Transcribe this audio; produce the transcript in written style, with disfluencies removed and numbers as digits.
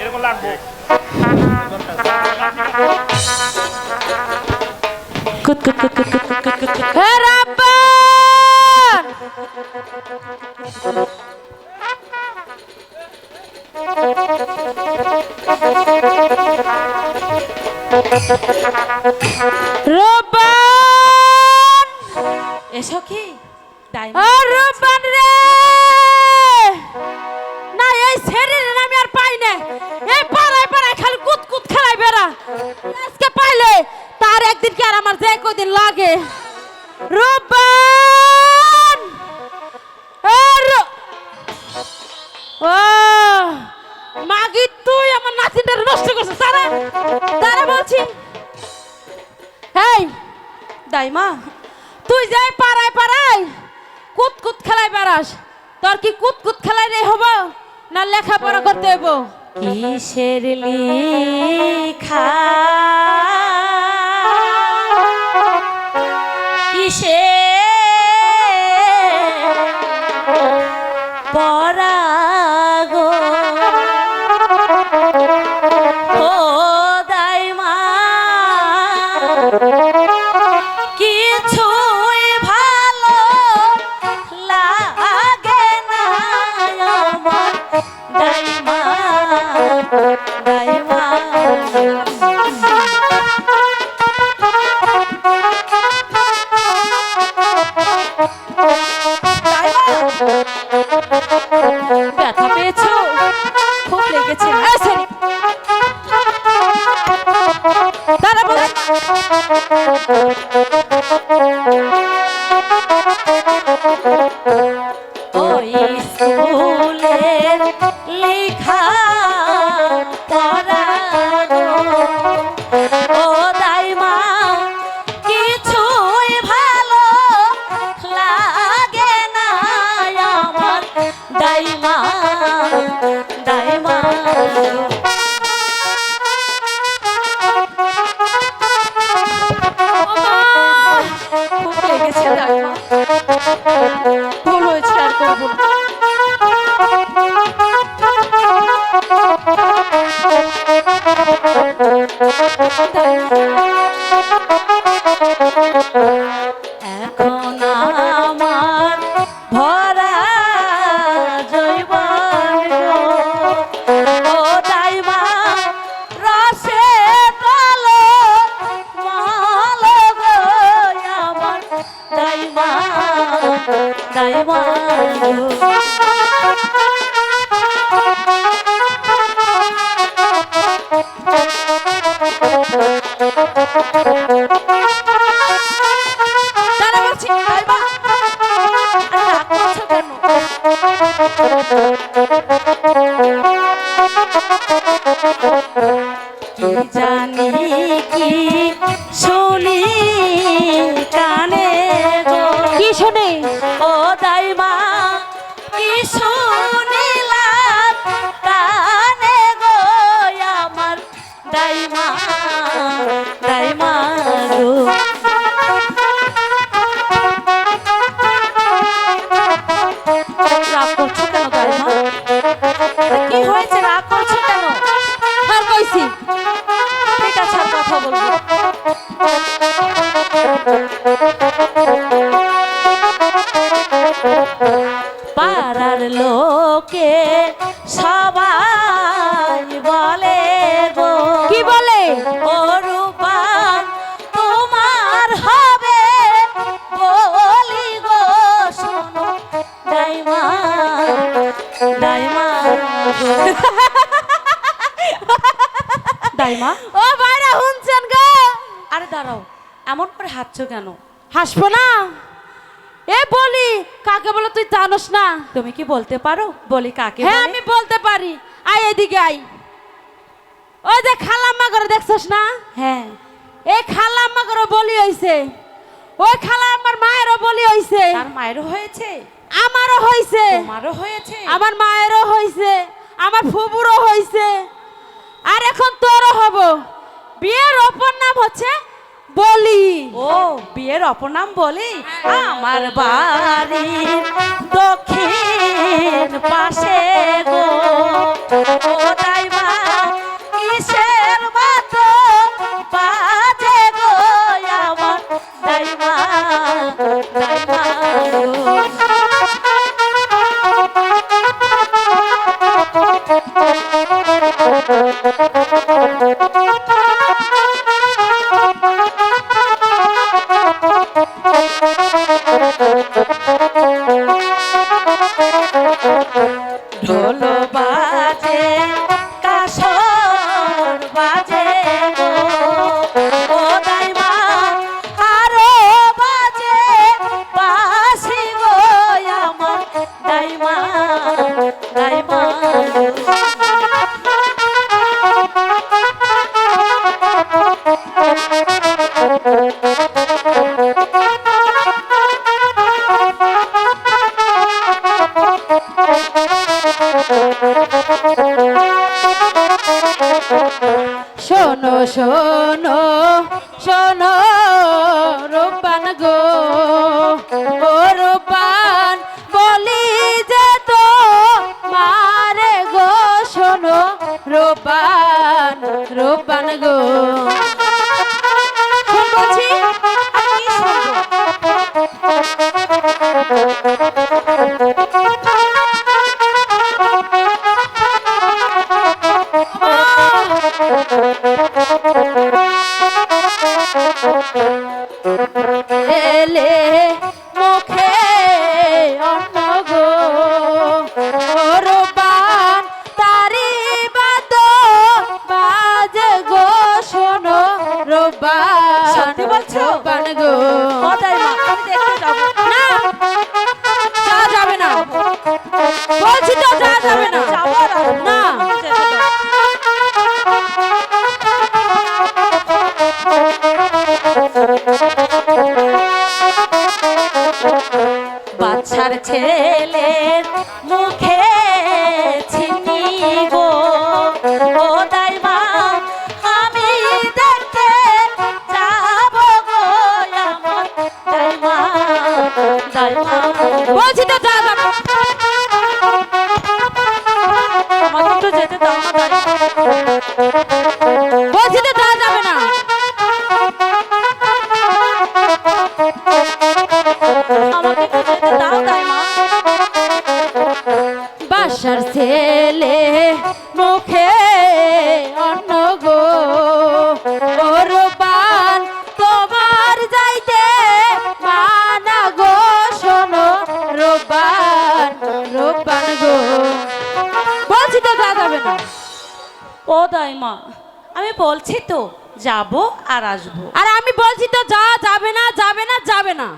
এরকম লাগবে কুত কুত কুত কুত কুত কুত কুত কুত। হে রাব্বান! রব্বান! এসো কি তাই আর রব্বান রে! না এই শরীরে আমি আর পাই না। এই পাড়ায় পাড়ায় খালি কুত কুত খেলাই বেড়া। আজকে পাইলে তার একদিন কি আর আমার যে কদিন লাগে। রব্বান! আর ও মাগি তুই আমার নাতিটা নষ্ট করছিস তারা তারা বলছি। এই দাইমা তুই যাই পাড়ায় পাড়ায় কুত কুত খেলাই বেড়াস, তোর কি কুত কুত খেলাই রে হব না লেখাপড়া করতে হইব? কিসের লিখা কিসে পরাগো ও দাইমা কিছুই ভালো লাগে না আমার দাইমা দাইমা ব্যথা পেয়েছো? খুব লেগেছে দাঁড়া বল। ওই স্কুলের লেখা পড়ানো ও দাইমা কিছুই ভালো লাগে না আমার দাইমা দাইমা খুব লেগেছে দাইমা ভুল হয়েছে আর করবো না। এখন আমার ভরা জৈবন ও দাইমা রসে ডালো মাল গো আমার দাইমা দাইমা দাঁড়া বলছি দাইমা। রাগ করছো কেন? কি জানি কি শুনি কানে গো কি শুনে? ও দাইমা কি শুনিলাম কানে গো আমার দাইমা দাইমা গো রাগ করছো কেন দাইমা? কি হয়েছে রাগ করছো কেন? আর কইছি ঠিক আছে আর কথা বলবো পাড়ার লোকে সবাই বলে গো কি বলে? ও রূপান তোমার হবে বলি গো শোনো দাইমা দাইমা গো। দাইমা ও ভাইরা শুনছেন গো? আরে দাঁড়াও এমন করে হাঁটছো কেন? হাসবো না? এ বলি কাকে বলে তুই জানোস না? তুমি কি বলতে পারো বলি কাকে হ্যাঁ বলে? আমি বলতে পারি। আয় এদিকে আয়। ওই যে খালাম্মা করে দেখছস না? হ্যাঁ এই খালাম্মা করে বলি হইছে। ওই খালাম্মার মায়েরও বলি হইছে। তার মায়েরও হয়েছে? আমারও হইছে, তোমারও হয়েছে? আমার মায়েরও হইছে, আমার ফুবুরও হইছে, আর এখন তোরও হব। বিয়ের অপর নাম হচ্ছে বলি। ও, বিয়ের অপনাম বলি। আমার বাড়ি দক্ষিণ পাশে গো, ও দাইমা কিসের বাত বাজে গো, আমার দাইমা দাইমা গো। ঢোল বাজে কাসর বাজে গো, ও দাইমা আরো বাজে বাঁশি গো, আমার দাইমা দাইমা গো। শোনো শোনো শোনো রূপান গো, ও রূপান বলি যে তো মারে গো, শোনো রূপান রূপান গো। শোন বলছি, আমি শুনবো। এলে মুখে অন্ন গো, ও রূপান তারি বাদ বাজে গো, শোনো রূপান সত্যি বলছো? রূপান গো। ও দাইমা, আমি দেখতে যাবো। না, যাওয়া যাবে না, বলছি তো যাওয়া যাবে না। যাবো আর আসবো। না। আমাকে যেতে দাও। বাচ্চার ছেলের মুখে চিনি গো, ও দাইমা আমি দেখতে যাব গো, আমার দাইমা দাইমা। বলছি তো যাওয়া যাবে না। আমাকে একটু যেতে দাও না দাইমা। বলছি তো যাওয়া যাবে না। আমাকে একটু যেতে দাও দাইমা। বাসার ছেলে মুখে অন্ন গো, ও রূপান তোমার যাইতে মানা গো, শোনো রূপান রূপান গো। বলছি তো যাওয়া যাবে না। ও দাইমা, আমি বলছি তো যাব আর আসবো। আর আমি বলছি তো যাওয়া যাবে না, যাবে না, যাবে না।